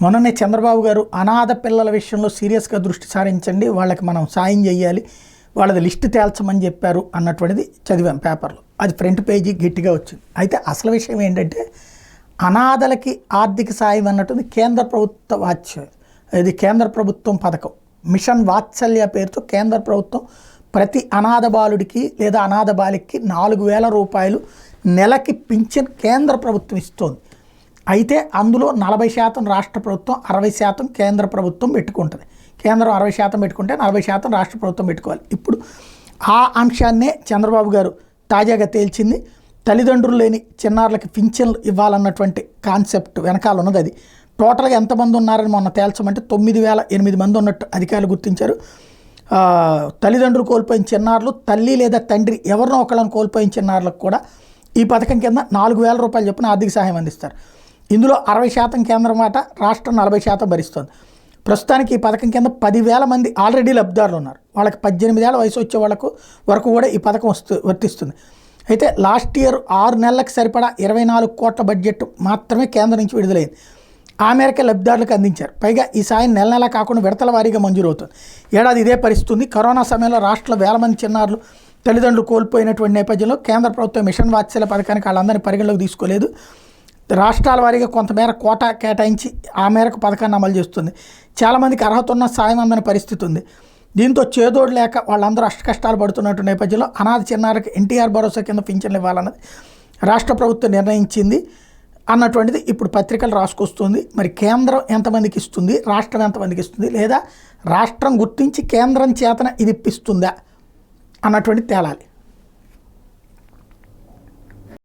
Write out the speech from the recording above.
మొన్ననే చంద్రబాబు గారు అనాథ పిల్లల విషయంలో సీరియస్గా దృష్టి సారించండి, వాళ్ళకి మనం సాయం చేయాలి, వాళ్ళది లిస్టు తేల్చమని చెప్పారు అన్నటువంటిది చదివాం పేపర్లో. అది ఫ్రంట్ పేజీ గట్టిగా వచ్చింది. అయితే అసలు విషయం ఏంటంటే అనాథలకి ఆర్థిక సాయం అన్నట్టుంది కేంద్ర ప్రభుత్వ ఇది కేంద్ర ప్రభుత్వం పథకం మిషన్ వాత్సల్య పేరుతో కేంద్ర ప్రభుత్వం ప్రతి అనాథ బాలుడికి లేదా అనాథ బాలికి 4,000 రూపాయలు నెలకి పింఛన్ కేంద్ర ప్రభుత్వం ఇస్తోంది. అయితే అందులో 40% రాష్ట్ర ప్రభుత్వం, 60% కేంద్ర ప్రభుత్వం పెట్టుకుంటుంది. కేంద్రం 60% పెట్టుకుంటే 40% రాష్ట్ర ప్రభుత్వం పెట్టుకోవాలి. ఇప్పుడు ఆ అంశాన్నే చంద్రబాబు గారు తాజాగా తేల్చింది. తల్లిదండ్రులు లేని చిన్నారులకి పింఛన్లు ఇవ్వాలన్నటువంటి కాన్సెప్ట్ వెనకాల ఉన్నది అది. టోటల్గా ఎంతమంది ఉన్నారని మొన్న తేల్చమంటే 9,008 మంది ఉన్నట్టు అధికారులు గుర్తించారు. తల్లిదండ్రులు కోల్పోయిన చిన్నారులు, తల్లి లేదా తండ్రి ఎవరినో ఒకళ్ళని కోల్పోయిన చిన్నారులకు కూడా ఈ పథకం కింద 4,000 రూపాయలు చొప్పున ఆర్థిక సహాయం అందిస్తారు. ఇందులో 60% కేంద్రం మాట, రాష్ట్రం 40% భరిస్తుంది. ప్రస్తుతానికి ఈ పథకం కింద 10,000 మంది ఆల్రెడీ లబ్ధిదారులు ఉన్నారు. వాళ్ళకి 18 ఏళ్ల వయసు వచ్చే వరకు కూడా ఈ పథకం వర్తిస్తుంది. అయితే లాస్ట్ ఇయర్ 6 నెలలకు సరిపడా 24 కోట్ల బడ్జెట్ మాత్రమే కేంద్రం నుంచి విడుదలైంది. ఆ మేరకే లబ్ధిదారులకు అందించారు. పైగా ఈ సాయం నెల నెలా కాకుండా విడతల వారీగా మంజూరు అవుతుంది. ఏడాది ఇదే పరిస్థితి. కరోనా సమయంలో రాష్ట్రంలో 1000 మంది చిన్నారులు తల్లిదండ్రులు కోల్పోయినటువంటి నేపథ్యంలో కేంద్ర ప్రభుత్వం మిషన్ వాత్సల్య పథకానికి వాళ్ళందరినీ పరిగణలోకి తీసుకోలేదు. రాష్ట్రాల వారీగా కొంతమేర కోటా కేటాయించి ఆ మేరకు పథకాన్ని అమలు చేస్తుంది. చాలామందికి అర్హత ఉన్న సాయం అందని పరిస్థితి ఉంది. దీంతో చేదోడు లేక వాళ్ళందరూ అష్టకష్టాలు పడుతున్నట్టు నేపథ్యంలో అనాథ చిన్నారికి ఎన్టీఆర్ భరోసా కింద పింఛన్లు ఇవ్వాలన్నది రాష్ట్ర ప్రభుత్వం నిర్ణయించింది అన్నటువంటిది ఇప్పుడు పత్రికలు రాసుకొస్తుంది. మరి కేంద్రం ఎంతమందికి ఇస్తుంది, రాష్ట్రం ఎంతమందికి ఇస్తుంది, లేదా రాష్ట్రం గుర్తించి కేంద్రం చేతన ఇది ఇప్పిస్తుందా అన్నటువంటి తేలాలి.